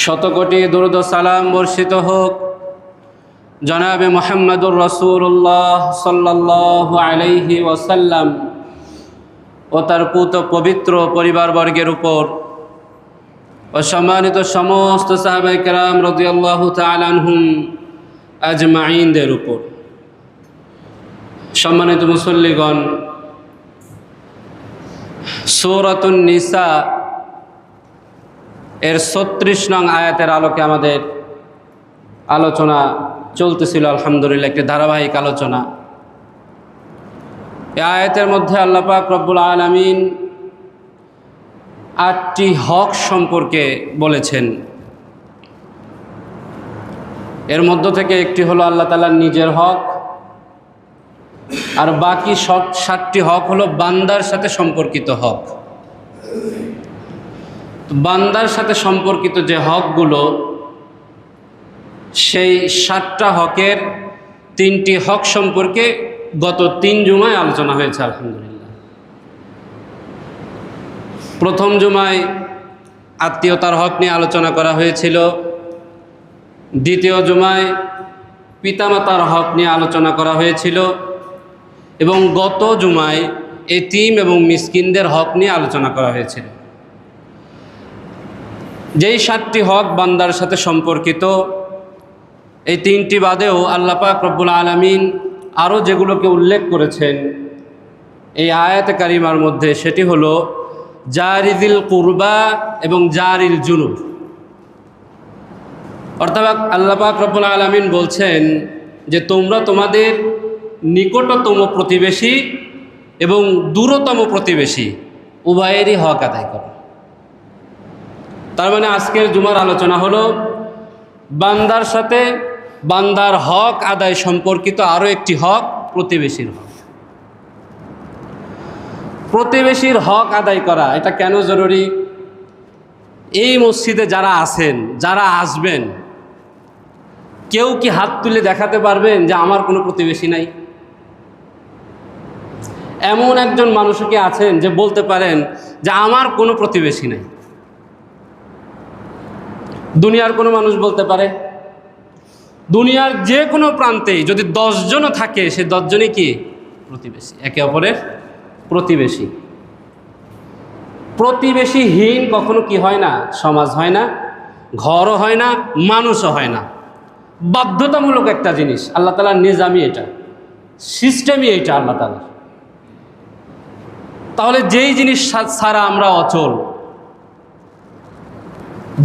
শতকোটি দুরূদ ও সালাম বর্ষিত হোক জনাবে মুহাম্মদুর রাসূলুল্লাহ সাল্লাল্লাহু আলাইহি ওয়াসাল্লাম ও তার পুত পবিত্র পরিবারবর্গের উপর ও সম্মানিত সমস্ত সাহাবায়ে কেরাম রাদিয়াল্লাহু তাআলা আনহুম আজমাইনদের উপর। সম্মানিত মুসল্লিগণ, সূরাতুন নিসা এর ৩৬ নং আয়াতের আলোকে আমাদের আলোচনা চলতেছিল। আলহামদুলিল্লাহ, একটি ধারাবাহিক আলোচনা। এই আয়াতের মধ্যে আল্লাহ পাক রব্বুল আলামিন ৮টি হক সম্পর্কে বলেছেন। এর মধ্য থেকে একটি হলো আল্লাহ তাআলার নিজের হক, আর বাকি ৭টি হক হলো বান্দার সাথে সম্পর্কিত হক। বান্দার সাথে সম্পর্কিত যে হকগুলো, সেই ৭টা হকের ৩টি হক সম্পর্কে গত ৩ জুমায় আলোচনা হয়েছে। আলহামদুলিল্লাহ, প্রথম জুমায় আত্মীয়তার হক নিয়ে আলোচনা করা হয়েছিল, দ্বিতীয় জুমায় পিতামাতার হক নিয়ে আলোচনা করা হয়েছিল, এবং গত জুমায় এতিম এবং মিসকিনদের হক নিয়ে আলোচনা করা হয়েছিল। যেই ৭টি হক বান্দার সাথে সম্পর্কিত, এই ৩টি বাদেও আল্লাহ পাক রব্বুল আলামিন আরও যেগুলোকে উল্লেখ করেছেন এই আয়াতে কারিমার মধ্যে, সেটি হলো জারিদিল কুরবা এবং জারিল জুনুব। অর্থাৎ আল্লাহ পাক রব্বুল আলামিন বলছেন যে তোমরা তোমাদের নিকটতম প্রতিবেশী এবং দূরতম প্রতিবেশী উভয়েরই হক আদায় করো। তার মানে আজকের জুমার আলোচনা হলো বান্দার সাথে বান্দার হক আদায় সম্পর্কিত আরও একটি হক, প্রতিবেশীর হক। প্রতিবেশীর হক আদায় করা এটা কেন জরুরি? এই মসজিদে যারা আছেন, যারা আসবেন, কেউ কি হাত তুলে দেখাতে পারবেন যে আমার কোনো প্রতিবেশী নাই? এমন একজন মানুষও কি আছেন যে বলতে পারেন যে আমার কোনো প্রতিবেশী নাই? দুনিয়ার কোনো মানুষ বলতে পারে? দুনিয়ার যে কোনো প্রান্তেই যদি 10 জনও থাকে, সে 10 জনই কি প্রতিবেশী, একে অপরের প্রতিবেশী। প্রতিবেশীহীন কখনো কি হয় না? সমাজ হয় না, ঘরও হয় না, মানুষও হয় না। বাধ্যতামূলক একটা জিনিস, আল্লাহ তাআলার নিজামই এটা, সিস্টেমই এটা আল্লাহ তাআলার। তাহলে যেই জিনিস ছাড়া আমরা অচল,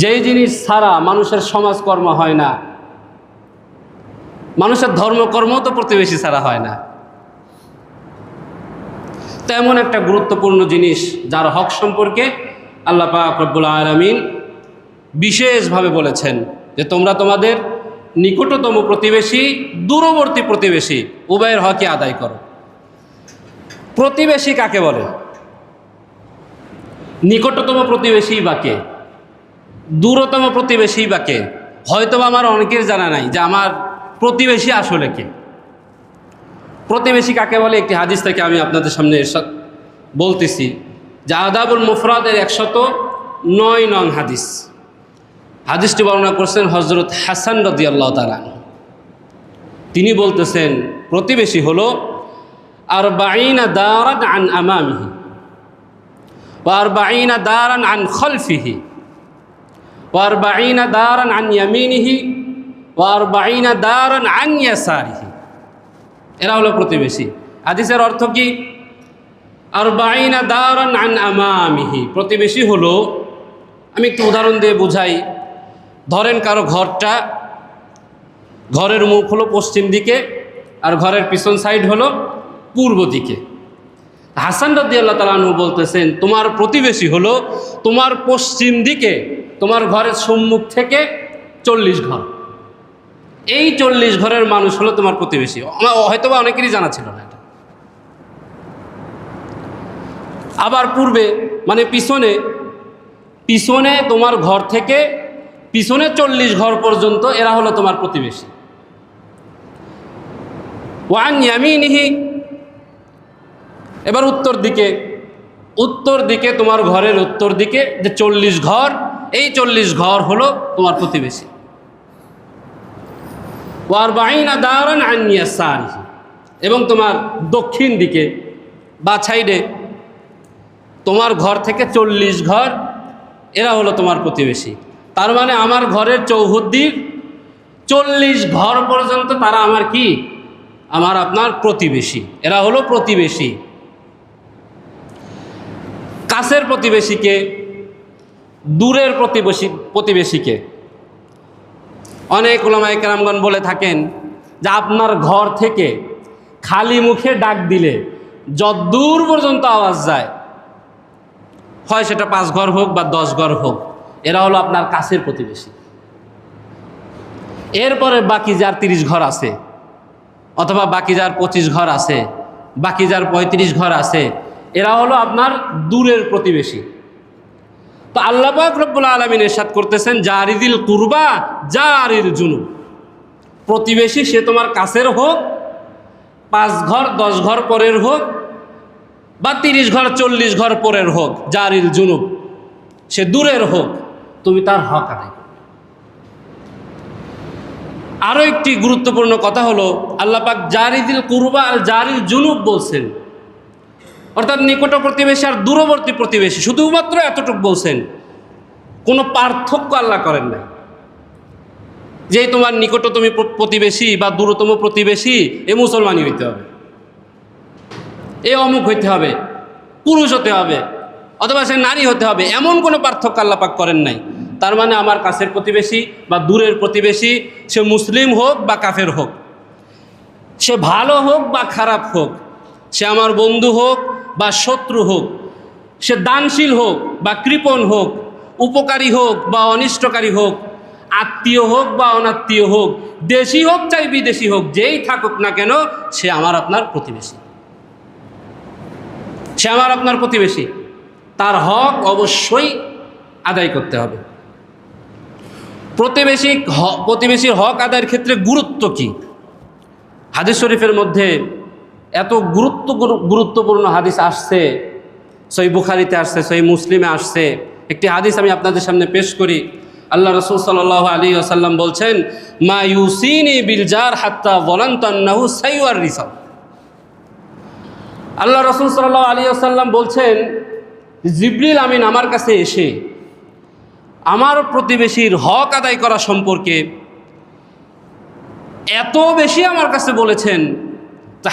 যেই জিনিস ছাড়া মানুষের সমাজকর্ম হয় না, মানুষের ধর্মকর্ম তো প্রতিবেশী ছাড়া হয় না, তেমন একটা গুরুত্বপূর্ণ জিনিস যার হক সম্পর্কে আল্লাহ পাক রব্বুল আলামিন বিশেষভাবে বলেছেন যে তোমরা তোমাদের নিকটতম প্রতিবেশী, দূরবর্তী প্রতিবেশী উভয়ের হকই আদায় করো। প্রতিবেশী কাকে বলে? নিকটতম প্রতিবেশী বা কে? দূরতম প্রতিবেশী বা কে? হয়তো আমার অনেকের জানা নাই যে আমার প্রতিবেশী আসলে কে। প্রতিবেশী কাকে বলে একটি হাদিস থেকে আমি আপনাদের সামনে বলতেছি, যে আদাবুল মুফরাদের 109 নং হাদিস। হাদিসটি বর্ণনা করছেন হযরত হাসান রাদিয়াল্লাহু তাআলা আনহু। তিনি বলতেছেন প্রতিবেশী হলো 40 দারান আন আমামিহি ওয়া 40 দারান আন খালফিহি ওয়া 40 দারান আন ইয়ামিনিহি ওয়া 40 দারান আন ইয়াসারিহি। এরা হলো প্রতিবেশী। হাদিসের অর্থ কি? 40 দারান আন আমামিহি, প্রতিবেশী হলো, আমি একটু উদাহরণ দিয়ে বুঝাই। ধরেন কারো ঘরের মুখ হলো পশ্চিম দিকে, আর ঘরের পিছন সাইড হলো পূর্ব দিকে। হাসান রাদিয়াল্লাহু তাআলা আনহু বলতেছেন তোমার প্রতিবেশী হলো তোমার পশ্চিম দিকে, তোমার ঘরের সম্মুখ থেকে 40 ঘর। এই 40 ঘরের মানুষ হলো তোমার প্রতিবেশী। হয়তো বা অনেকেরই জানা ছিল না এটা। আবার পূর্বে মানে পিছনে তোমার ঘর থেকে পিছনে 40 ঘর পর্যন্ত এরা হলো তোমার প্রতিবেশী। ওয়ান ইয়ামিনিহি, এবার উত্তর দিকে তোমার ঘরের উত্তর দিকে যে 40 ঘর, এই 40 ঘর হলো তোমার প্রতিবেশী। ওয়ারবাঈনা দারান আন ইয়াসারিহি, এবং তোমার দক্ষিণ দিকে বা সাইডে তোমার ঘর থেকে 40 ঘর, এরা হলো তোমার প্রতিবেশী। তার মানে আমার ঘরের চৌহদ্দির 40 ঘর পর্যন্ত তারা আমার কি, আমার আপনার প্রতিবেশী, এরা হলো প্রতিবেশী। কাছের প্রতিবেশীকে, দূরের প্রতিবেশীকে অনেক উলামায়ে কেরামগণ বলে থাকেন যে আপনার ঘর থেকে খালি মুখে ডাক দিলে যতদূর পর্যন্ত আওয়াজ যায়, হয় সেটা 5 ঘর হোক বা 10 ঘর হোক, এরা হলো আপনার কাছের প্রতিবেশী। এরপরে বাকি যার 30 ঘর আছে, অথবা বাকি যার 25 ঘর আছে, বাকি যার 35 ঘর আছে, এরা হলো আপনার দূরের প্রতিবেশী। তো আল্লাহ পাক রব্বুল আলামিন ইরশাদ করতেছেন, জারিদিল কুরবা জারিল জুনুব, প্রতিবেশী সে তোমার কাছের হোক, 5 ঘর 10 ঘর পরের হোক, বা 30 ঘর 40 ঘর পরের হোক, জারিল জুনুব, সে দূরের হোক, তুমি তার হক আদায় করো। আরও একটি গুরুত্বপূর্ণ কথা হলো, আল্লাহ পাক জারিদিল কুরবা আর জারিল জুনুব বলছেন, অর্থাৎ নিকট প্রতিবেশী আর দূরবর্তী প্রতিবেশী, শুধুমাত্র এতটুকু বলছেন, কোনো পার্থক্য আল্লাহ করেন নাই যে তোমার নিকটতম প্রতিবেশী বা দূরতম প্রতিবেশী এ মুসলমানই হইতে হবে, এ অমুক হইতে হবে, পুরুষ হতে হবে, অথবা সে নারী হতে হবে, এমন কোনো পার্থক্য আল্লাহ পাক করেন নাই। তার মানে আমার কাছের প্রতিবেশী বা দূরের প্রতিবেশী, সে মুসলিম হোক বা কাফের হোক, সে ভালো হোক বা খারাপ হোক, সে আমার বন্ধু হোক বা শত্রু হোক, সে দানশীল হোক বা কৃপণ হোক, উপকারী হোক বা অনিষ্টকারী হোক, আত্মীয় হোক বা অনাত্মীয় হোক, দেশি হোক চাই বিদেশি হোক, যেই থাকুক না কেন, সে আমার আপনার প্রতিবেশী, সে আমার আপনার প্রতিবেশী। তার হক অবশ্যই আদায় করতে হবে। প্রতিবেশীর হক আদায়ের ক্ষেত্রে গুরুত্ব কি? হাদিস শরীফের মধ্যে এত গুরুত্বপূর্ণ হাদিস আসছে, সহিহ বুখারীতে আসছে, সহিহ মুসলিমে আসছে। একটি হাদিস আমি আপনাদের সামনে পেশ করি। আল্লাহ রাসূল সাল্লাল্লাহু আলাইহি ওয়াসাল্লাম বলছেন, মা ইউসিনি বিল জার হাত্তা যালানতু আন্নাহু সাইওয়ার রিসাল। আল্লাহ রাসূল সাল্লাল্লাহু আলাইহি ওয়াসাল্লাম বলছেন, জিবরিল আমিন আমার কাছে এসে আমার প্রতিবেশীর হক আদায় করা সম্পর্কে এত বেশি আমার কাছে বলেছেন,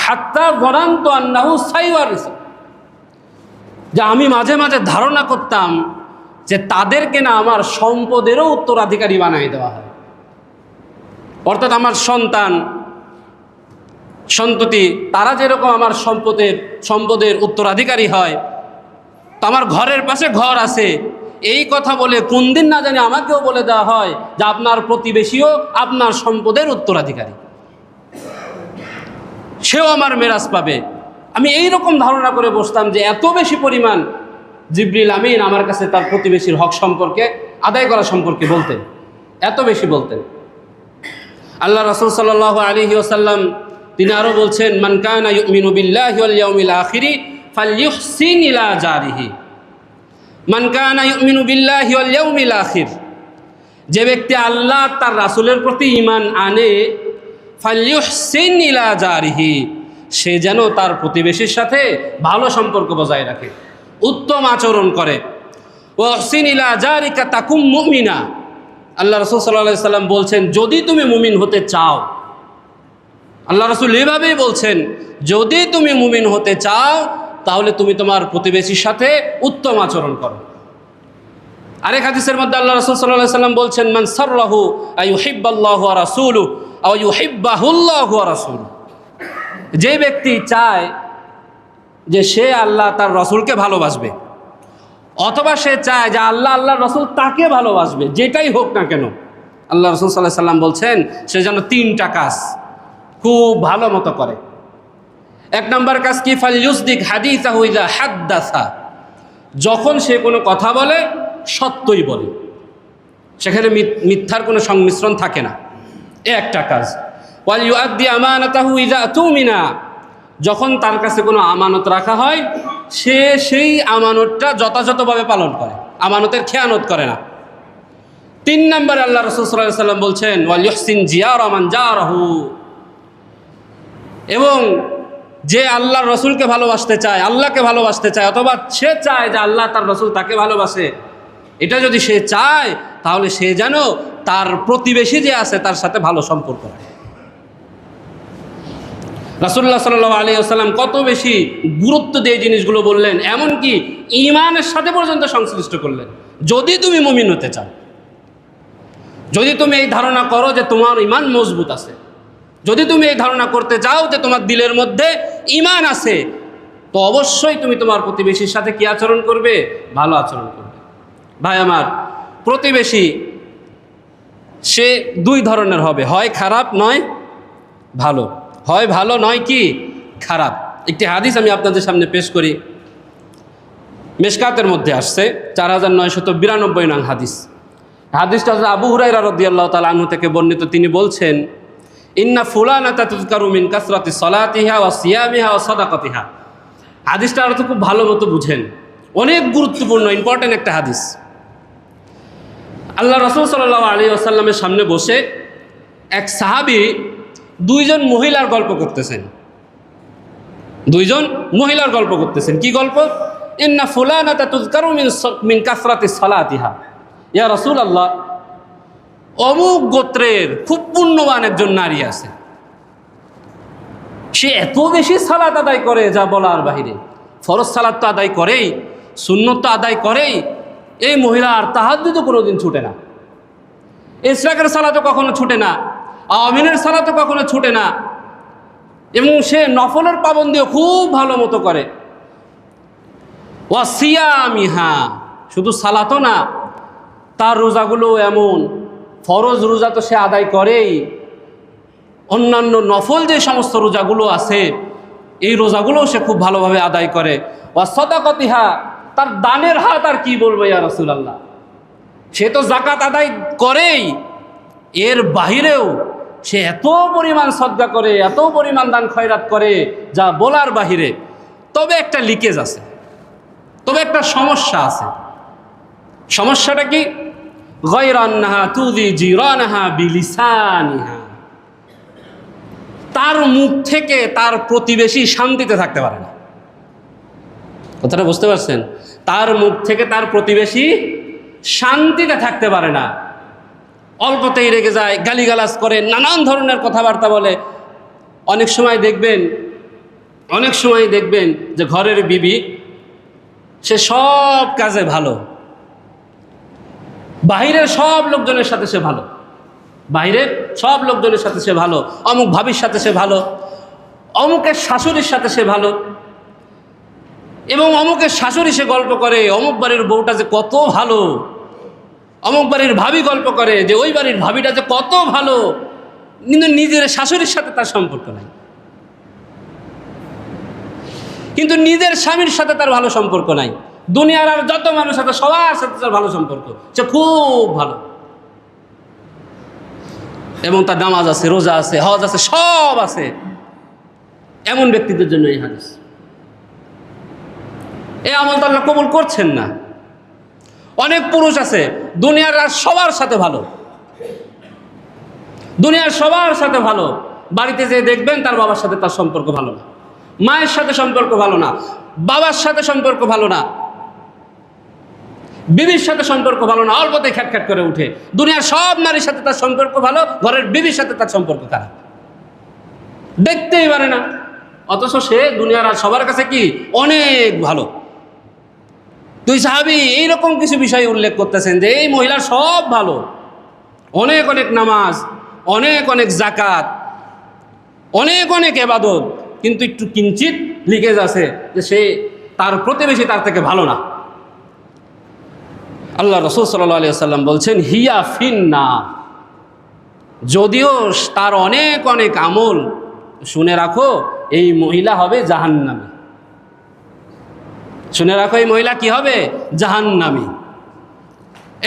হাত্তা যালানতু আন্নাহু সাইওয়ার রিসাল, যে আমি মাঝে মাঝে ধারণা করতাম যে তাদেরকে না আমার সম্পদেরও উত্তরাধিকারী বানিয়ে দেওয়া হয়। অর্থাৎ আমার সন্ততি তারা যেরকম আমার সম্পদের উত্তরাধিকারী হয়, তো আমার ঘরের পাশে ঘর আছে, এই কথা বলে কোন দিন না জানি আমাকেও বলে দেওয়া হয় যে আপনার প্রতিবেশীও আপনার সম্পদের উত্তরাধিকারী, সেও আমার মেরাজ পাবে। আমি এই রকম ধারণা করে বসতাম যে এত বেশি পরিমাণ জিবরিল আমিন আমার কাছে তার প্রতিবেশীর হক সম্পর্কে আদায় করা সম্পর্কে বলতেন, এত বেশি বলতেন। আল্লাহ রাসূল সাল্লাল্লাহু আলাইহি ওয়াসাল্লাম তিনি আরও বলছেন, মান কানা ইউমিনু বিল্লাহি ওয়াল ইয়াউমিল আখিরি ফালইউহসিন ইলা জারিহি। মান কানা ইউমিনু বিল্লাহি ওয়াল ইয়াউমিল আখির, যে ব্যক্তি আল্লাহ তার রাসূলের প্রতি ঈমান আনে, ফালইউহসিন ইলা জারিহি, সে যেন তার প্রতিবেশীর সাথে ভালো সম্পর্ক বজায় রাখে, উত্তম আচরণ করে। ওয়াহসিন ইলা জারিকা তাকুম মুমিনা। আল্লাহ রাসূল সাল্লাল্লাহু আলাইহি সাল্লাম বলছেন, যদি তুমি মুমিন হতে চাও, আল্লাহ রাসূল এভাবেই বলছেন, যদি তুমি মুমিন হতে চাও তাহলে তুমি তোমার প্রতিবেশীর সাথে উত্তম আচরণ করো। আরেক হাদিসের মধ্যে আল্লাহ রাসূল সাল্লাল্লাহু আলাইহি সাল্লাম বলছেন, মান সাররাহু আইয়ুহিব্বাল্লাহু ওয়া রাসূলুহু আও ইউহিব্বাহুল্লাহু ওয়া রাসূলুহু, যে ব্যক্তি চায় যে সে আল্লাহ তার রাসূলকে ভালোবাসবে, অথবা সে চায় যে আল্লাহর রাসূল তাকে ভালোবাসবে, যেটাই হোক না কেন, আল্লাহ রাসূল সাল্লাল্লাহু আলাইহি সাল্লাম বলছেন সে যেন 3টা কাজ খুব ভালো মতো করে। 1 নম্বর কাজ কি? ফালইউসদিক হাদিসাহু ইযা হাদ্দাসা, যখন সে কোনো কথা বলে সত্যই বলে, সেখানে মিথ্যার কোনো সংমিশ্রণ থাকে না, এ একটা কাজ। ওয়াল ইউআদ্দি আমানাতাহু ইযা তুমিনা, যখন তার কাছে কোনো আমানত রাখা হয় সে সেই আমানতটা যথাযথভাবে পালন করে, আমানতের খেয়ানত করে না। 3 নম্বরে আল্লাহ রাসূল সাল্লাল্লাহু আলাইহি ওয়াসাল্লাম বলছেন ওয়াল ইহসিন জিয়ারা মান জারাহু, এবং যে আল্লাহর রসুলকে ভালোবাসতে চায়, আল্লাহকে ভালোবাসতে চায়, অথবা সে চায় যে আল্লাহ তার রসুল তাকে ভালোবাসে, এটা যদি সে চায় তাহলে সে যেন তার প্রতিবেশী যে আছে তার সাথে ভালো সম্পর্ক রাখে। রাসূলুল্লাহ সাল্লাল্লাহু আলাইহি ওয়াসাল্লাম কত বেশি গুরুত্ব দিয়ে জিনিসগুলো বললেন, এমনকি ঈমানের সাথে পর্যন্ত সংশ্লিষ্ট করলেন। যদি তুমি মুমিন হতে চাও, যদি তুমি এই ধারণা করো যে তোমার ঈমান মজবুত আছে, যদি তুমি এই ধারণা করতে চাও যে তোমার দিলের মধ্যে ঈমান আছে, তো অবশ্যই তুমি তোমার প্রতিবেশীর সাথে কি আচরণ করবে? ভালো আচরণ করবে। ভাই আমার, প্রতিবেশী সে 2 ধরনের হবে, হয় খারাপ নয় ভালো, হয় ভালো নয় কি খারাপ। একটি হাদিস আমি আপনাদের সামনে পেশ করি, মিশকাতের মধ্যে আসছে 4992 নং হাদিস। হাদিসটা আবু হুরায়রা রাদিয়াল্লাহু তাআলা আনহু থেকে বর্ণিত। তিনি বলছেন, ইন্না ফুলানাতা তুযকারু মিন কাসরাতি সালাতিহা ওয়া সিয়ামিহা ওয়া সাদাকাতিহা। হাদিসটার অর্থ খুব ভালো মতো বুঝেন, অনেক গুরুত্বপূর্ণ ইম্পর্টেন্ট একটা হাদিস। আল্লাহ রাসূল সাল্লাল্লাহু আলাইহি ওয়াসাল্লামের সামনে বসে এক সাহাবী 2 জন মহিলার গল্প করতেছেন। 2 জন মহিলার গল্প করতেছেন। কি গল্প? ইন্না ফুলানাতা তুযকারু মিন কাসরাতি সালাতিহা, ইয়া রাসূলুল্লাহ, অমুক গোত্রের খুব পুণ্যবান একজন নারী আছে, সে এত বেশি সালাত আদায় করে যা বলার বাহিরে। ফরজ সালাত তো আদায় করেই, সুন্নত তো আদায় করেই, এই মহিলার তাহাজ্জুদও কোনোদিন ছুটে না, ইশরাকের সালাতও কখনো ছুটে না, আমিনের সালাতও কখনো ছুটে না, এবং সে নফলের পাবন্দিও খুব ভালো মতো করে। ওয়া সিয়ামিহা, শুধু সালাতও না, তার রোজাগুলো এমন, ফরজ রোজা তো সে আদায় করেই, অন্যান্য নফল যে সমস্ত রোজাগুলো আছে এই রোজাগুলোও সে খুব ভালোভাবে আদায় করে। ওয়া সাদাকাতিহা, তার দানের হাত আর কি বলবো ইয়া রাসূলুল্লাহ, সে তো যাকাত আদায় করেই, এর বাহিরেও সে এত পরিমাণ সদকা করে, এত পরিমাণ দান খয়রাত করে যা বলার বাহিরে। তবে একটা লিকেজ আছে, তবে একটা সমস্যা আছে। সমস্যাটা কি? গায়রা আন্নাহা তুযি জিরানাহা বিলিসানিহা, তার মুখ থেকে তার প্রতিবেশী শান্তিতে থাকতে পারে না। কথাটা বুঝতে পারছেন? তার মুখ থেকে তার প্রতিবেশী শান্তিতে থাকতে পারে না, অল্পতেই রেগে যায়, গালিগালাজ করে, নানান ধরনের কথাবার্তা বলে। অনেক সময় দেখবেন যে ঘরের বিবি, সে সব কাজে ভালো, বাহিরের সব লোকজনের সাথে সে ভালো, বাহিরের সব লোকজনের সাথে সে ভালো, অমুক ভাবির সাথে সে ভালো, অমুকের শাশুড়ির সাথে সে ভালো, এবং অমুকের শাশুড়ি সে গল্প করে অমুক বাড়ির বউটা যে কত ভালো, অমুক বাড়ির ভাবি গল্প করে যে ওই বাড়ির ভাবিটা যে কত ভালো, কিন্তু নিজের শাশুড়ির সাথে তার সম্পর্ক নাই, কিন্তু নিজের স্বামীর সাথে তার ভালো সম্পর্ক নাই। দুনিয়ার আর যত মানুষ আছে সবার সাথে তার ভালো সম্পর্ক, সে খুব ভালো, এবং তার নামাজ আছে, রোজা আছে, হজ আছে, সব আছে। এমন ব্যক্তিদের জন্য এই হাদিস। এই আমল তো আল্লাহ কবুল করছেন না। অনেক পুরুষ আছে দুনিয়ার আর সবার সাথে ভালো, দুনিয়ার সবার সাথে ভালো, বাড়িতে যেয়ে দেখবেন তার বাবার সাথে তার সম্পর্ক ভালো না, মায়ের সাথে সম্পর্ক ভালো না, বাবার সাথে সম্পর্ক ভালো না, বিবির সাথে সম্পর্ক ভালো না, অল্পতে খ্যাটখ্যাট করে উঠে। দুনিয়ার সব নারীর সাথে তার সম্পর্ক ভালো, ঘরের বিবির সাথে তার সম্পর্ক খারাপ, দেখতেই পারে না, অথচ সে দুনিয়ার আর সবার কাছে কি অনেক ভালো। দুই সাহাবী এইরকম কিছু বিষয় উল্লেখ করতেছেন যে এই মহিলার সব ভালো, অনেক অনেক নামাজ, অনেক অনেক জাকাত, অনেক অনেক ইবাদত, কিন্তু একটু কিঞ্চিত লিকেজ আছে যে সে তার প্রতিবেশী তার থেকে ভালো না। আল্লাহ রাসূল সাল্লাল্লাহু আলাইহি ওয়াসাল্লাম বলছেন হিয়া ফিন্নার, যদিও তার অনেক অনেক আমল, শুনে রাখো এই মহিলা হবে জাহান্নামী। শুনে রাখো এই মহিলা কি হবে? জাহান্নামী।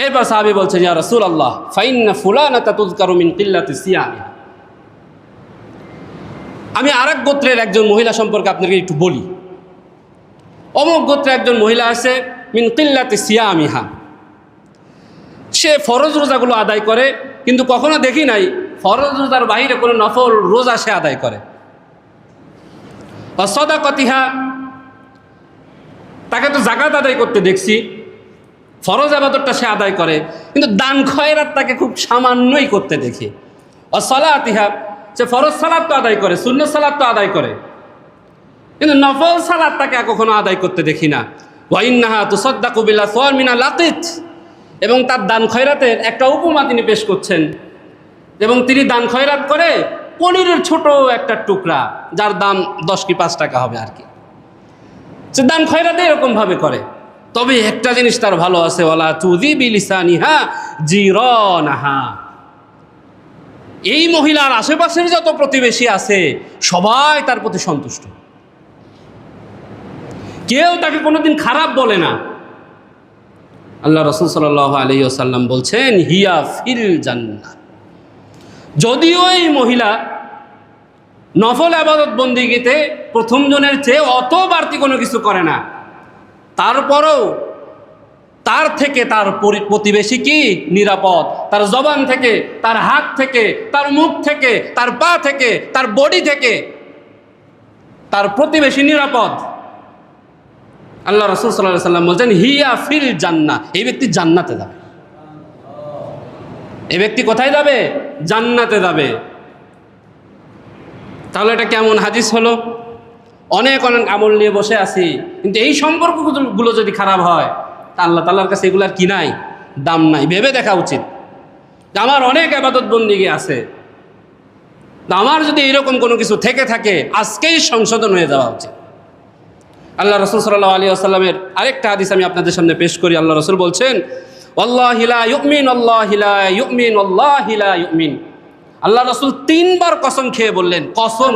এরপর সাহাবী বলছেন ইয়া রাসূলুল্লাহ ফাইন্না ফুলানাতা তুযকারু মিন কিল্লাতি সিয়ামিহা। আমি আরেক গোত্রের একজন মহিলা সম্পর্কে আপনাকে একটু বলি। অমুক গোত্রের একজন মহিলা আছে মিন কিল্লাতি সিয়ামিহা, সে ফরজ রোজাগুলো আদায় করে, কিন্তু কখনো দেখি নাই ফরজ রোজার বাইরে কোনো নফল রোজা সে আদায় করে। অসদাকতিহা, তাকে তো জাকাত আদায় করতে দেখছি, ফরজ আবাদতটা সে আদায় করে, কিন্তু দান খয়রাত তাকে খুব সামান্যই করতে দেখি। অসলাতিহা, সে ফরজ সালাত তো আদায় করে, সুন্নত সালাত তো আদায় করে, কিন্তু নফল সালাত তাকে কখনো আদায় করতে দেখি না। ওয়াইন্নাহা তুসাদ্দাকু বিল-আসওয়ার মিনাল লাকিত, এবং তার দান খয়রাতের একটা উপমা তিনি পেশ করছেন, এবং তিনি দান খয়রাত করে পনিরের ছোট একটা টুকরা, যার দাম 10 কি 5 টাকা হবে আর কি, সে দান খয়রাতে এরকমভাবে করে। তবে একটা জিনিস তার ভালো আছে, ওয়ালা তুযি বিলিসানিহা জিরানাহা, এই মহিলার আশেপাশের যত প্রতিবেশী আছে সবাই তার প্রতি সন্তুষ্ট, কেউ তাকে কোনোদিন খারাপ বলে না। আল্লাহ রাসূল সাল্লাল্লাহু আলাইহি ওয়াসাল্লাম বলছেন, হিয়া ফিল জান্নাহ। যদিও এই মহিলা নফল ইবাদত বন্দেগীতে প্রথম জনের চেয়ে অত বাড়তি কোনো কিছু করে না, তারপরেও তার থেকে তার প্রতিবেশী কি নিরাপদ, তার জবান থেকে, তার হাত থেকে, তার মুখ থেকে, তার পা থেকে, তার বডি থেকে তার প্রতিবেশী নিরাপদ। আল্লাহ রাসূল সাল্লাল্লাহু আলাইহি ওয়াসাল্লাম বলছেন, হিয়া ফিল জান্নাহ, এই ব্যক্তি জান্নাতে যাবে। এই ব্যক্তি কোথায় যাবে? জান্নাতে যাবে। তাহলে এটা কেমন হাদিস হলো? অনেক অনেক আমল নিয়ে বসে আছি, কিন্তু এই সম্পর্কগুলো যদি খারাপ হয় তা আল্লাহ তাআলার কাছে এগুলার কি নাই? দাম নাই। ভেবে দেখা উচিত যে আমার অনেক ইবাদত বন্দেগী আছে, আমার যদি এরকম কোনো কিছু থেকে থাকে আজকেই সংশোধন হয়ে যাওয়া উচিত। আল্লাহ রাসূল সাল্লাল্লাহু আলাইহি ওয়াসাল্লামের আরেকটা হাদিস আমি আপনাদের সামনে পেশ করি। আল্লাহ রাসূল বলছেন, ওয়াল্লাহি লা ইউমিন, আল্লাহি লা ইউমিন, আল্লাহি লা ইউমিন। আল্লাহ রাসূল 3 বার কসম খেয়ে বললেন,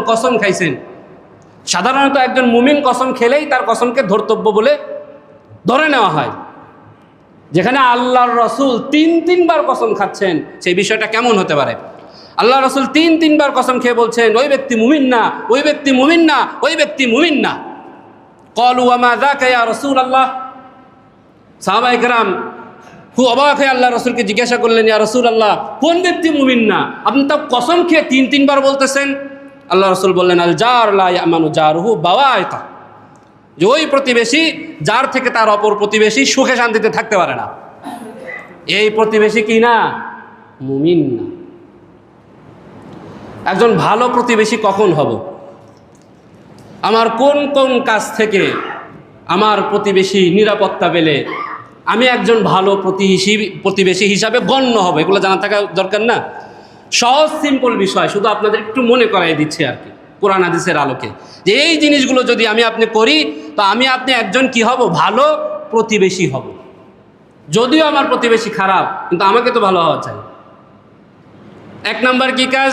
কসম খাইছেন। সাধারণত একজন মুমিন কসম খেলেই তার কসমকে ধর্তব্য বলে ধরে নেওয়া হয়, যেখানে আল্লাহর রাসূল 3 বার কসম খাচ্ছেন, সেই বিষয়টা কেমন হতে পারে? আল্লাহ রাসূল 3 বার কসম খেয়ে বলছেন, ওই ব্যক্তি মুমিন না, ওই ব্যক্তি মুমিন না, ওই ব্যক্তি মুমিন না। ক্বালু ওয়া মা যাকা ইয়া রাসূলুল্লাহ। সাহাবায়ে কেরাম খুব অবাক হয়ে আল্লাহ রাসূলকে জিজ্ঞাসা করলেন, ইয়া রাসূলুল্লাহ, কোন ব্যক্তি মুমিন না? আপনি তো কসম খেয়ে 3 বার বলতেছেন। আল্লাহ রাসূল বললেন, আল জার লা ইয়ামানু জারুহু বাওয়াইতা, যে ওই প্রতিবেশী যার থেকে তার অপর প্রতিবেশী সুখে শান্তিতে থাকতে পারে না, এই প্রতিবেশী কি না? মুমিন না। একজন ভালো প্রতিবেশী কখন হব? আমার কোন কোন কাজ থেকে আমার প্রতিবেশী নিরাপত্তা পেলে আমি একজন ভালো প্রতিবেশী হিসাবে গণ্য হবে, এগুলো জানা থাকা দরকার না? সহজ সিম্পল বিষয়, শুধু আপনাদের একটু মনে করাই দিচ্ছে আর কি, কোরআন হাদিসের আলোকে, যে এই জিনিসগুলো যদি আমি আপনি করি তো আমি আপনি একজন কি হব? ভালো প্রতিবেশী হব। যদিও আমার প্রতিবেশী খারাপ, কিন্তু আমাকে তো ভালো হওয়া চাই। 1 নাম্বার কি কাজ?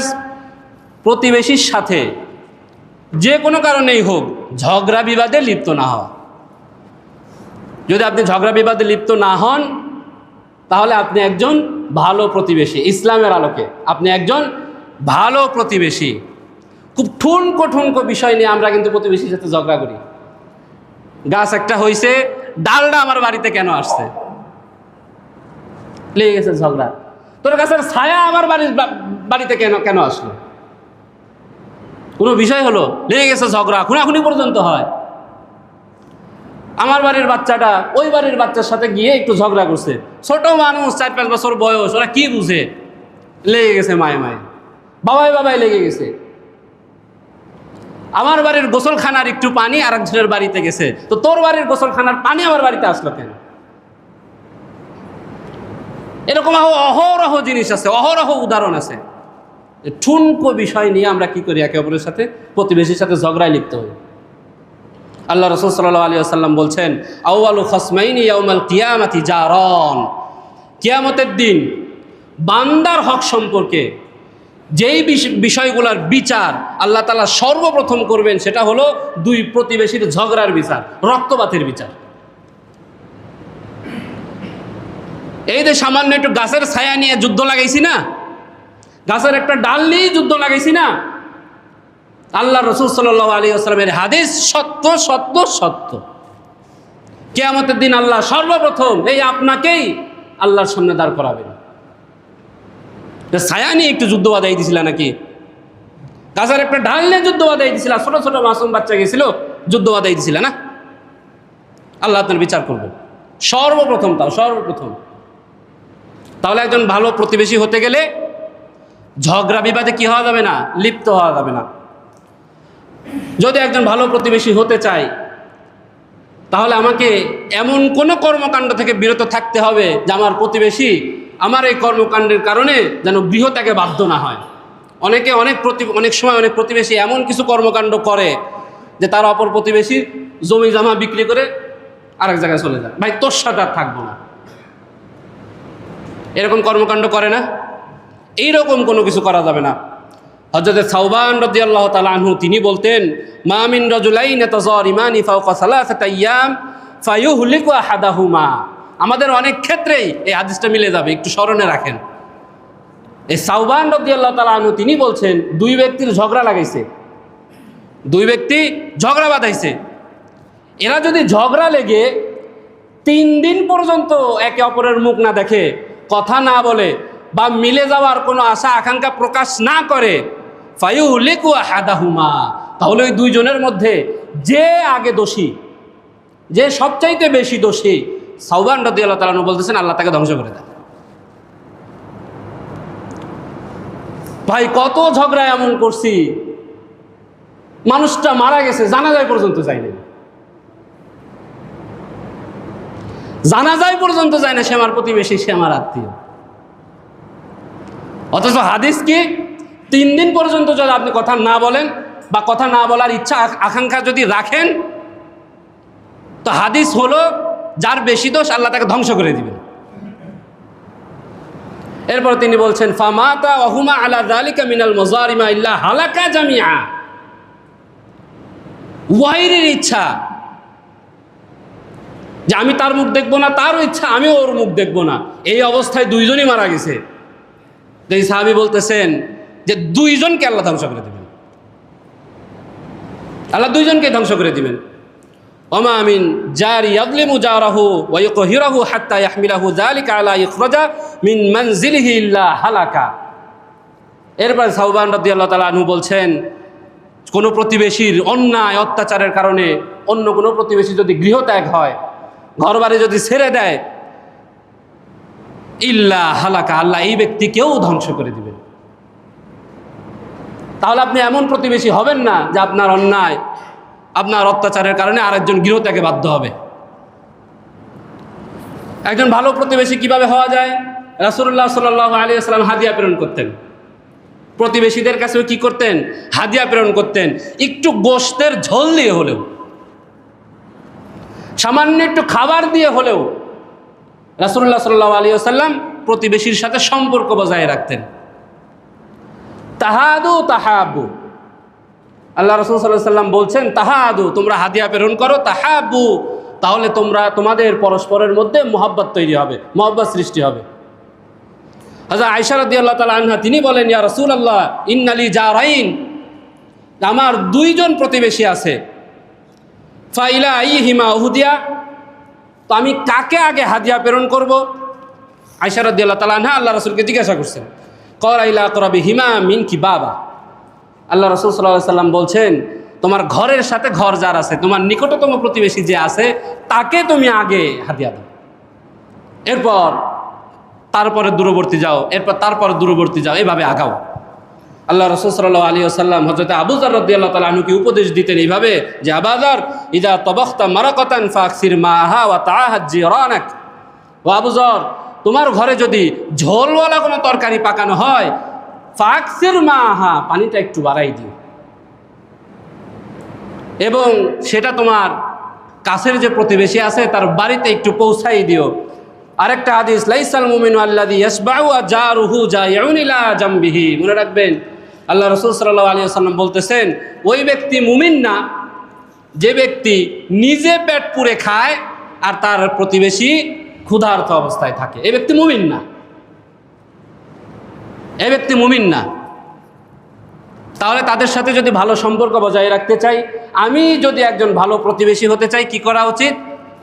প্রতিবেশীর সাথে যে কোনো কারণেই হোক ঝগড়া বিবাদে লিপ্ত না হওয়া। যদি আপনি ঝগড়া বিবাদে লিপ্ত না হন তাহলে আপনি একজন ভালো প্রতিবেশী। ইসলামের আলোকে আপনি একজন ভালো প্রতিবেশী। খুব ঠুনকো বিষয় নিয়ে আমরা কিন্তু প্রতিবেশীর সাথে ঝগড়া করি। গাছ একটা হয়েছে, ডালটা আমার বাড়িতে কেন আসছে, লেগে গেছে ঝগড়া। তোর গাছের ছায়া আমার বাড়িতে কেন আসলো, কোনো বিষয় হলো, লেগে গেছে ঝগড়া, খুনাখুনি পর্যন্ত হয়। আমার বাড়ির বাচ্চাটা ওই বাড়ির বাচ্চার সাথে গিয়ে একটু ঝগড়া করছে, ছোট মানুষ, 4-5 বছর বয়স, ওরা কি বুঝে, লেগে গেছে মায়ে বাবাই লেগে গেছে। আমার বাড়ির গোসলখানার একটু পানি আরেকজনের বাড়িতে গেছে, তো তোর বাড়ির গোসলখানার পানি আমার বাড়িতে আসলো কেন? এরকম অহরহ জিনিস আছে, অহরহ উদাহরণ আছে। ঠুনকো বিষয় নিয়ে আমরা কি করি? একে অপরের সাথে, প্রতিবেশীর সাথে ঝগড়ায় লিপ্ত হই। আল্লাহ রাসূল সাল্লাল্লাহু আলাইহি ওয়াসাল্লাম বলছেন, আউয়ালু খাসমাইনি ইয়াউমাল কিয়ামাতি জারান। কিয়ামতের দিন বান্দার হক সম্পর্কে যেই বিষয়গুলোর বিচার আল্লাহ তাআলা সর্বপ্রথম করবেন সেটা হলো 2 প্রতিবেশীর ঝগড়ার বিচার, রক্তপাতের বিচার। এই যে সামান্য একটু গাছের ছায়া নিয়ে যুদ্ধ লাগাইছি না, গাছের একটা ডাল নিয়ে যুদ্ধ লাগাইছি না, আল্লাহ রাসূল সাল্লাল্লাহু আলাইহি ওয়াসাল্লামের হাদিস সত্য। কিয়ামতের দিন আল্লাহ সর্বপ্রথম এই আপনাকেই আল্লাহর সামনে দাঁড় করাবেন। ছায়া নিয়ে একটু যুদ্ধ বাধাই দিছিল নাকি? গাছের একটা ঢাল নিয়ে যুদ্ধ বাধাই দিছিল, ছোট ছোট মাসুম বাচ্চা গেছিল, যুদ্ধ বাধাই দিছিল না? আল্লাহ আপনার বিচার করবেন সর্বপ্রথম। সর্বপ্রথম তাহলে একজন ভালো প্রতিবেশী হতে গেলে ঝগড়া বিবাদে কি হওয়া যাবে না? লিপ্ত হওয়া যাবে না। যদি একজন ভালো প্রতিবেশী হতে চাই, তাহলে আমাকে এমন কোনো কর্মকাণ্ড থেকে বিরত থাকতে হবে যে আমার প্রতিবেশী আমার এই কর্মকাণ্ডের কারণে যেন গৃহত্যাগে বাধ্য না হয়। অনেক সময় অনেক প্রতিবেশী এমন কিছু কর্মকাণ্ড করে যে তার অপর প্রতিবেশীর জমি জমা বিক্রি করে আরেক জায়গায় চলে যায়, ভাই তোর সাথে আর থাকবো না, এরকম কর্মকাণ্ড করে না? এইরকম কোনো কিছু করা যাবে না। হযরত সাওবান রাদিয়াল্লাহু তাআলা আনহু তিনি বলতেন, মা মিন রাজুলাইন তাযারিমানি ফাওকা সালাসাতি আইয়াম ফায়ুহলিকু আহাদাহুমা। আমাদের অনেক ক্ষেত্রেই এই হাদিসটা মিলে যাবে, একটু স্মরণে রাখেন। এই সাওবান রাদিয়াল্লাহু তাআলা আনহু তিনি বলছেন, দুই ব্যক্তির ঝগড়া লাগাইছে, দুই ব্যক্তি ঝগড়া বাঁধাইছে, এরা যদি ঝগড়া লেগে 3 দিন পর্যন্ত একে অপরের মুখ না দেখে, কথা না বলে বা মিলে যাওয়ার কোনো আশা আকাঙ্ক্ষা প্রকাশ না করে, ফায়ুহলিকু আহাদাহুমা, তাহলে ওই দুইজনের মধ্যে যে আগে দোষী, যে সবচাইতে বেশি দোষী, সাওবান রাদিয়াল্লাহু তাআলা বলতেছেন আল্লাহ তাকে ধ্বংস করে দেয়। ভাই কত ঝগড়া এমন করছি, মানুষটা মারা গেছে, জানাজায় পর্যন্ত যায়নি, জানাজায় পর্যন্ত যায় না, সে আমার প্রতিবেশী, সে আমার আত্মীয়। অথচ হাদিস কি 3 দিন পর্যন্ত যদি আপনি কথা না বলেন বা কথা না বলার ইচ্ছা আকাঙ্ক্ষা যদি রাখেন, তো হাদিস হলো যার বেশি দোষ আল্লাহ তাকে ধ্বংস করে দিবেন। এরপর তিনি বলছেন, ফামাতা ওয়াহুমা আলা যালিকা মিনাল মুযারিমা ইল্লা হালাকা জামিআ। ওয়াইরের ইচ্ছা যে আমি তার মুখ দেখবো না, তারও ইচ্ছা আমি ওর মুখ দেখবো না, এই অবস্থায় দুইজনই মারা গেছে। এই সাহাবী বলতেছেন যে দুইজনকে আল্লাহ ধ্বংস করে দিবেন, আল্লাহ দুইজনকে ধ্বংস করে দিবেন। ওমা মিন জারি ইয়াযলিমু জারাহু ওয়া ইউকহিরাহু হাত্তা ইয়াহমিলাহু যালিকা আলা ইখরাজা মিন মানজিলিহি ইল্লা হালাকা। এরপর সাওবান রাদিয়াল্লাহু তাআলা আনহু বলছেন, কোনো প্রতিবেশীর অন্যায় অত্যাচারের কারণে অন্য কোনো প্রতিবেশী যদি গৃহত্যাগ হয়, ঘরবাড়ি যদি ছেড়ে দেয়, ইল্লা হালাকা, আল্লাহ এই ব্যক্তিকেও ধ্বংস করে দিবেন। তাহলে আপনি এমন প্রতিবেশী হবেন না যে আপনার অন্যায়, আপনার অত্যাচারের কারণে আরেকজন গৃহত্যাগে বাধ্য হবে। একজন ভালো প্রতিবেশী কিভাবে হওয়া যায়? রাসূলুল্লাহ সাল্লাল্লাহু আলাইহি ওয়াসাল্লাম হাদিয়া প্রেরণ করতেন, প্রতিবেশীদের কাছেও কি করতেন? হাদিয়া প্রেরণ করতেন। একটু গোশতের ঝোল দিয়ে হলেও, সামান্য একটু খাবার দিয়ে হলেও রাসূলুল্লাহ সাল্লাল্লাহু আলাইহি ওয়াসাল্লাম প্রতিবেশীর সাথে সম্পর্ক বজায় রাখতেন। তাহাদু তাহাবু, আল্লাহ রাসূল সাল্লাল্লাহু আলাইহি ওয়াসাল্লাম বলছেন, তাহাদু, তোমরা হাদিয়া প্রেরণ করো, তাহাবু, তাহলে তোমাদের পরস্পরের মধ্যে মহব্বত তৈরি হবে, মহব্বত সৃষ্টি হবে। হযরত আয়েশা রাদিয়াল্লাহু তাআলা আনহা তিনি বলেন, ইয়া রাসূলুল্লাহ ইন্নালি জারাইন, আমার 2 জন প্রতিবেশী আছে, ফাইলা আইহিমা উহুদিয়া, তো আমি কাকে আগে হাদিয়া প্রেরণ করব? আয়েশা রাদিয়াল্লাহু তাআলা আনহা আল্লাহ রাসূলকে জিজ্ঞাসা করছেন, ক্বালা ইলা আকরাবিহিমা মিনকি বাবা। আল্লাহ রাসূল সাল্লাল্লাহু আলাইহি ওয়াসাল্লাম বলছেন, তোমার ঘরের সাথে ঘর যার আছে, তোমার নিকটতম প্রতিবেশী যে আছে, তাকে তুমি আগে হাদিয়া দাও, এরপর তারপরে দূরবর্তী যাও, এরপর তারপরে দূরবর্তী যাও, এভাবে আগাও। আল্লাহ রাসূল সাল্লাল্লাহু আলাইহি ওয়াসাল্লাম হযরত আবু যর রাদিয়াল্লাহু তাআলা আনহুকে উপদেশ দিতেন এইভাবে যে, আবু যর, ইযা তাবাখতা মারাকাতান ফাকসির মাহা ওয়া তাআহাদ জিরানাক। ও আবু যর, তোমার ঘরে যদি ঝোলওয়ালা কোনো তরকারি পাকানো হয়, ফাকসির মাহা, পানিটা একটু বাড়াই দিও, এবং সেটা তোমার কাছের যে প্রতিবেশী আছে তার বাড়িতে একটু পৌঁছাই দিও। আরেকটা হাদিস, লাইসাল মুমিনু আল্লাযী ইয়াসবাউ জারুহু জাইউন ইলা জামবিহি, মনে রাখবেন আল্লাহ রাসূল সাল্লাল্লাহু আলাইহি ওয়াসাল্লাম বলতেছেন, ওই ব্যক্তি মুমিন না যে ব্যক্তি নিজে পেট পুরে খায় আর তার প্রতিবেশী ক্ষুধার্ত অবস্থায় থাকে, এই ব্যক্তি মুমিন না, এই ব্যক্তি মুমিন না। তাহলে তাদের সাথে যদি ভালো সম্পর্ক বজায় রাখতে চাই, আমি যদি একজন ভালো প্রতিবেশী হতে চাই, কি করা উচিত?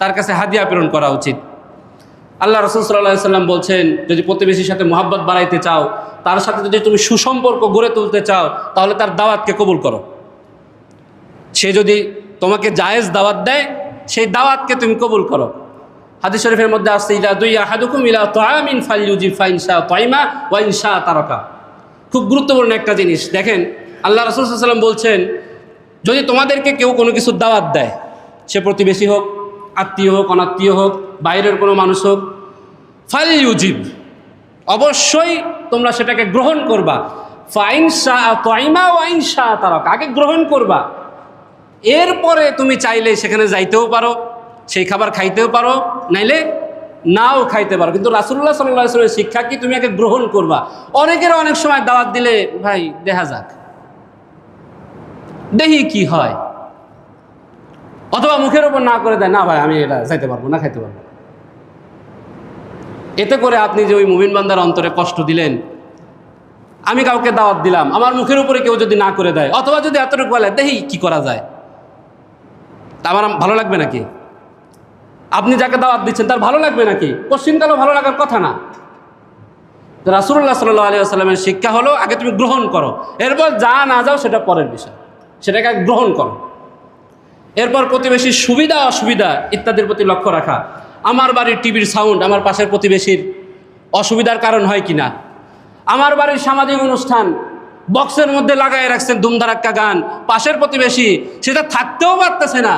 তার কাছে হাদিয়া প্রেরণ করা উচিত। আল্লাহ রাসূল সাল্লাল্লাহু আলাইহি ওয়াসাল্লাম বলছেন, যদি প্রতিবেশীর সাথে মহব্বত বাড়াইতে চাও, তার সাথে যদি তুমি সুসম্পর্ক গড়ে তুলতে চাও, তাহলে তার দাওয়াতকে কবুল করো। সে যদি তোমাকে জায়েজ দাওয়াত দেয়, সেই দাওয়াতকে তুমি কবুল করো। হাদিস শরীফের মধ্যে আসছে, ইলা দুইয়া আহাদুকুম ইলা তাআমিন ফালইউজিব ফাইনশা তাইমা ওয়া ইনশা তারাকা। খুব গুরুত্বপূর্ণ একটা জিনিস। দেখেন, আল্লাহ রাসূল সাল্লাল্লাহু আলাইহি ওয়াসাল্লাম বলছেন, যদি তোমাদেরকে কেউ কোনো কিছু দাওয়াত দেয়, সে প্রতিবেশী হোক, আত্মীয় হোক, অনাত্মীয় হোক, বাইরের কোনো মানুষ হোক, ফালইউজিব, অবশ্যই তোমরা সেটাকে গ্রহণ করবা। ফাইনশা তাইমা ওয়া ইনশা তারাকা, আগে গ্রহণ করবা, এরপরে তুমি চাইলে সেখানে যাইতেও পারো, সেই খাবার খাইতেও পারো, নাইলে নাও খাইতে পারো। কিন্তু রাসূলুল্লাহ সাল্লাল্লাহু আলাইহি ওয়াসাল্লামের শিক্ষা কি, তুমি আগে গ্রহণ করবা। অনেকের অনেক সময় দাওয়াত দিলে, ভাই দেখা যাক, দেখি কি হয়, অথবা মুখের উপর না করে দেয়, না ভাই আমি এটা যাইতে পারবো না, খাইতে পারবো। এতে করে আপনি যে ওই মুমিন বান্দার অন্তরে কষ্ট দিলেন। আমি কাউকে দাওয়াত দিলাম, আমার মুখের উপরে কেউ যদি না করে দেয়, অথবা যদি এতটুকু বলে দেখি কি করা যায়, তা আমার ভালো লাগবে নাকি? আপনি যাকে দাওয়াত দিচ্ছেন তার ভালো লাগবে নাকি? পশ্চিমকালেও ভালো লাগার কথা না। তো রাসূলুল্লাহ সাল্লাল্লাহু আলাইহি ওয়াসাল্লামের শিক্ষা হলো, আগে তুমি গ্রহণ করো, এরপর যা না যাও সেটা পরের বিষয়, সেটাকে গ্রহণ করো। এরপর প্রতিবেশীর সুবিধা অসুবিধা ইত্যাদির প্রতি লক্ষ্য রাখা। আমার বাড়ির টিভির সাউন্ড আমার পাশের প্রতিবেশীর অসুবিধার কারণ হয় কিনা, আমার বাড়ির সামাজিক অনুষ্ঠান বক্সের মধ্যে লাগায় রাখছেন ধুমধারাক্কা গান, পাশের প্রতিবেশী সেটা থাকতেও পারতেছে না,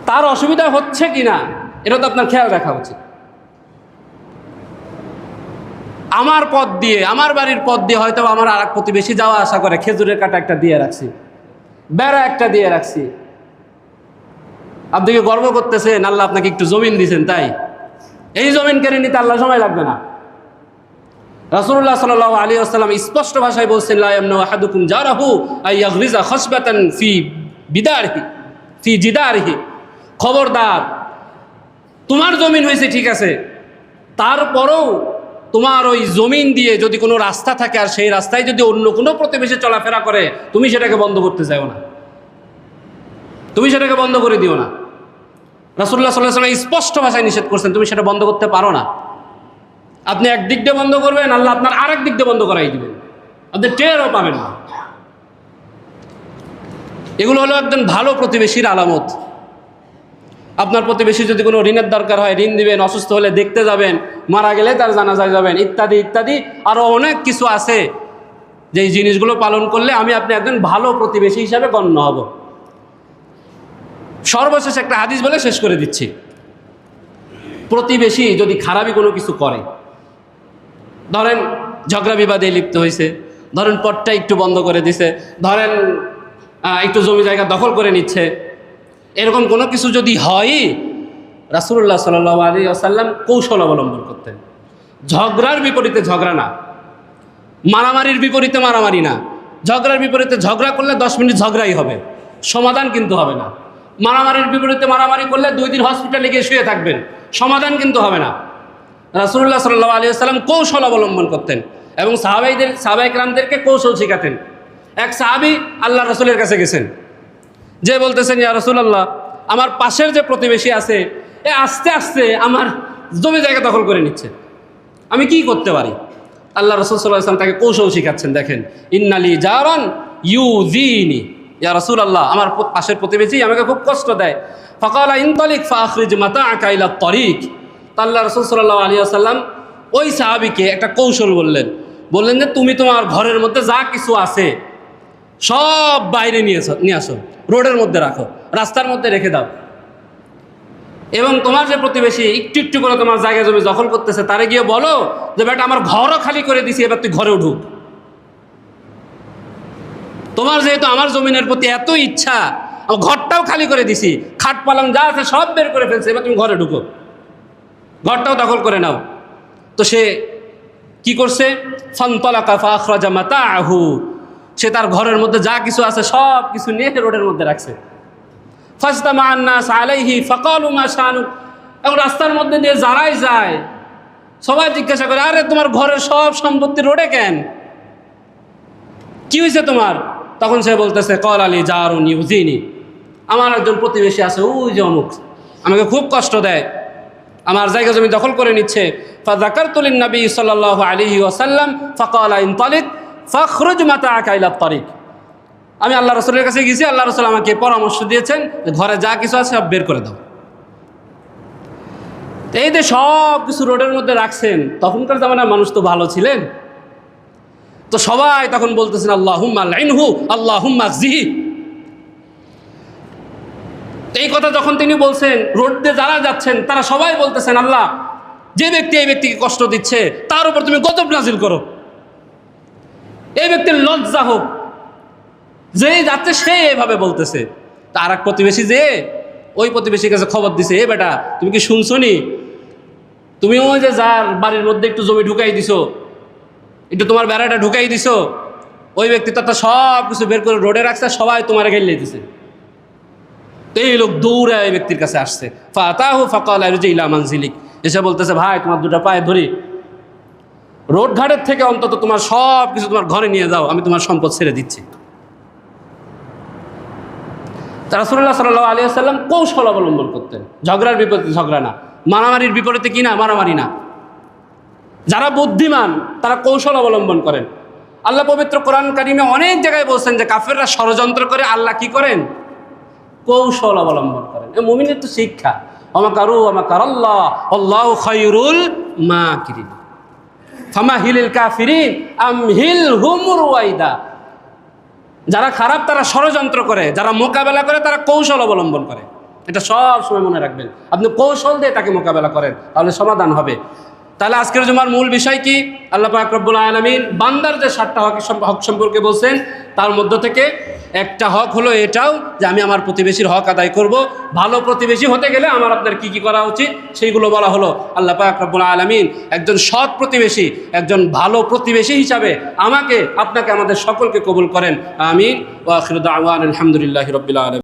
তার অসুবিধা হচ্ছে কিনা, এটা তো আপনার খেয়াল রাখা উচিত। আমার পথ দিয়ে, আমার বাড়ির পথ দিয়ে হয়তো আমার আর এক প্রতিবেশী যাওয়া আসা করে, খেজুরের কাটা একটা দিয়ে রাখছি, বেড়া একটা দিয়ে রাখছি। আপনি কি গর্ব করতেছেন আল্লাহ আপনাকে একটু জমিন দিয়েছেন, তাই এই জমিন কেড়ে নিতে আল্লাহ সময় লাগবে না। রাসূলুল্লাহ সাল্লাল্লাহু আলাইহি ওয়াসাল্লাম স্পষ্ট ভাষায় বলছেন, লা ইয়ামনু আহাদুকুম জারাহু আইয়াগরিজা খাসবাতান ফি বিদারিহি ফি জিদারিহি। খবরদার, তোমার জমিন হয়েছে ঠিক আছে, তারপরও তোমার ওই জমিন দিয়ে যদি কোনো রাস্তা থাকে, আর সেই রাস্তায় যদি অন্য কোনো প্রতিবেশী চলাফেরা করে, তুমি সেটাকে বন্ধ করতে চাও না, তুমি সেটাকে বন্ধ করে দিও না। রাসূলুল্লাহ সাল্লাল্লাহু আলাইহি ওয়াসাল্লাম স্পষ্ট ভাষায় নিষেধ করছেন, তুমি সেটা বন্ধ করতে পারো না। আপনি একদিক দিয়ে বন্ধ করবেন, আল্লাহ আপনার আরেক দিক দিয়ে বন্ধ করাই দিবেন, আপনি টেরও পাবেন না। এগুলো হলো একজন ভালো প্রতিবেশীর আলামত। আপনার প্রতিবেশী যদি কোনো ঋণের দরকার হয়, ঋণ দিবেন, অসুস্থ হলে দেখতে যাবেন, মারা গেলে তার জানাজায় যাবেন, ইত্যাদি ইত্যাদি আরও অনেক কিছু আছে যেই জিনিসগুলো পালন করলে আমি আপনি একজন ভালো প্রতিবেশী হিসাবে গণ্য হব। সর্বশেষ একটা হাদিস বলে শেষ করে দিচ্ছি। প্রতিবেশী যদি খারাপই কোনো কিছু করে, ধরেন ঝগড়া বিবাদে লিপ্ত হয়েছে, ধরেন পথটা একটু বন্ধ করে দিছে, ধরেন একটু জমি জায়গা দখল করে নিচ্ছে, এরকম কোনো কিছু যদি হয়, রাসূলুল্লাহ সাল্লাল্লাহু আলাইহি ওয়াসাল্লাম কৌশল অবলম্বন করতেন। ঝগড়ার বিপরীতে ঝগড়া না, মারামারির বিপরীতে মারামারি না, ঝগড়ার বিপরীতে ঝগড়া করলে 10 মিনিট ঝগড়াই হবে, সমাধান কিন্তু হবে না। মারামারির বিপরীতে মারামারি করলে 2 দিন হসপিটালে গিয়ে শুয়ে থাকবেন, সমাধান কিন্তু হবে না। রাসূলুল্লাহ সাল্লাল্লাহু আলাইহি ওয়াসাল্লাম কৌশল অবলম্বন করতেন এবং সাহাবায়ে কেরামদেরকে কৌশল শেখাতেন। এক সাহাবী আল্লাহ রাসূলের কাছে গেছেন, যে বলতেছেন, ইয়া রাসূলুল্লাহ, আমার পাশের যে প্রতিবেশী আছে, আস্তে আস্তে আমার জমি জায়গা দখল করে নিচ্ছে, আমি কি করতে পারি? আল্লাহ রাসূল সাল্লাল্লাহু আলাইহি ওয়াসাল্লাম তাকে কৌশল শিখাচ্ছেন। দেখেন, ইন্নালি জারান ইউযিনি, ইয়া রাসূলুল্লাহ, আমার পাশের প্রতিবেশী আমাকে খুব কষ্ট দেয়। ফাকালা ইনতালিক ফাখরিজ মাতাআকা ইলা তারিক। আল্লাহ রাসূল সাল্লাল্লাহু আলাইহি ওয়াসাল্লাম ওই সাহাবীকে একটা কৌশল বললেন যে তুমি তোমার ঘরের মধ্যে যা কিছু আছে সব বাইরে নিয়ে আসো, রোডের মধ্যে রাখো, রাস্তার মধ্যে রেখে দাও, এবং তোমার যে প্রতিবেশী একটু একটু করে তোমার জায়গা জমি দখল করতেছে, তারে গিয়ে বলো যে বেটা আমার ঘরও খালি করে দিছি, এবার তুই ঘরেও ঢুক। তোমার যেহেতু আমার জমিনের প্রতি এত ইচ্ছা, আমার ঘরটাও খালি করে দিছি, খাট পালং যা আছে সব বের করে ফেলছে, এবার তুমি ঘরে ঢুকো, ঘরটাও দখল করে নাও। তো সে কি করছে? ফানতালাকা ফাখরাজা মাতাআহু, সে তার ঘরের মধ্যে যা কিছু আছে সব কিছু নিয়ে রোডের মধ্যে রাখছে। ফাজতামা আন-নাস আলাইহি ফাকালু মা শানু, এখন রাস্তার মধ্যে দিয়ে যারাই যায় সবাই জিজ্ঞাসা করে, আরে তোমার ঘরের সব সম্পত্তি রোডে কেন, কি হয়েছে তোমার? তখন সে বলতেছে, ক্বালা লি জারুন ইউযিনি, আমার একজন প্রতিবেশী আছে, ওই যে অমুক, আমাকে খুব কষ্ট দেয়, আমার জায়গা জমি দখল করে নিচ্ছে। ফাযাকারতু লিন-নবী সাল্লাল্লাহু আলাইহি ওয়াসাল্লাম ফাকালা ইনতালিক ফাখরুজ মাতাআকা ইলা আত-তারিক। আমি আল্লাহ রাসূলের কাছে গেছি, আল্লাহ রাসূল আমাকে পরামর্শ দিয়েছেন যে ঘরে যা কিছু আছে সব বের করে দাও। এই যে সব কিছু রোডের মধ্যে রাখছেন, তখনকার জামানার মানুষ তো ভালো ছিলেন, তো সবাই তখন বলতেছেন আল্লাহুম্মা লাইনহু আল্লাহুম্মা জিহি। এই কথা যখন তিনি বলছেন, রোড দিয়ে যারা যাচ্ছেন তারা সবাই বলতেছেন আল্লাহ, যে ব্যক্তি এই ব্যক্তিকে কষ্ট দিচ্ছে তার উপর তুমি গজব নাজিল করো, এই ব্যক্তির লজ্জা হোক। যে যাচ্ছে সে এভাবে বলতেছে। তার এক প্রতিবেশী যে ওই প্রতিবেশীর কাছে খবর দিছে, এ বেটা তুমি কি শুনছো নি, তুমি ওই যে যার বাড়ির মধ্যে একটু জমি ঢুকাই দিছো, একটু তোমার বেড়াটা ঢুকাই দিছো, ওই ব্যক্তি তো সব কিছু বের করে রোডে রাখছে, সবাই তোমার ঘেলে দিছে। তো এই লোক দৌড়ে এই ব্যক্তির কাছে আসছে, ফাতাহু ফাকালা ইরজি ইলা মানজিলিক, এসে বলতেছে ভাই তোমার দুটো পায়ে ধরি, রোড ঘাটের থেকে অন্তত তোমার সব কিছু তোমার ঘরে নিয়ে যাও, আমি তোমার সম্পদ ছেড়ে দিচ্ছি। রাসূলুল্লাহ সাল্লাল্লাহু আলাইহি ওয়াসাল্লাম কৌশল অবলম্বন করতেন, ঝগড়ার বিপরীতে ঝগড়া না, মারামারির বিপরীতে কি না, মারামারি না। যারা বুদ্ধিমান তারা কৌশল অবলম্বন করেন। আল্লাহ পবিত্র কোরআন কারিমে অনেক জায়গায় বলছেন যে কাফেররা ষড়যন্ত্র করে, আল্লাহ কি করেন, কৌশল অবলম্বন করেন। এই মুমিনের তো শিক্ষা, ওয়ামাকারু ওয়ামাকারাল্লাহ আল্লাহু খায়রুল মাকিরিন ফামাহিলিল কাফিরিন আমহিলহুম রুয়াইদা। যারা খারাপ তারা ষড়যন্ত্র করে, যারা মোকাবেলা করে তারা কৌশল অবলম্বন করে। এটা সব সময় মনে রাখবেন, আপনি কৌশল দিয়ে তাকে মোকাবেলা করেন, তাহলে সমাধান হবে। তাহলে আজকের জুমার মূল বিষয় কি, আল্লাহ পাক রব্বুল আলামিন বান্দার যে 7টা হক সম্পর্কে বলছেন, তার মধ্য থেকে একটা হক হলো এটাও যে আমি আমার প্রতিবেশীর হক আদায় করব। ভালো প্রতিবেশী হতে গেলে আমার আপনার কি কি করা উচিত সেইগুলো বলা হলো। আল্লাহ পাক রব্বুল আলামিন একজন সৎ প্রতিবেশী, একজন ভালো প্রতিবেশী হিসাবে আমাকে আপনাকে আমাদের সকলকে কবুল করেন। আমিন। ওয়া আখিরু দাওয়ানা আলহামদুলিল্লাহি রাব্বিল আলামিন।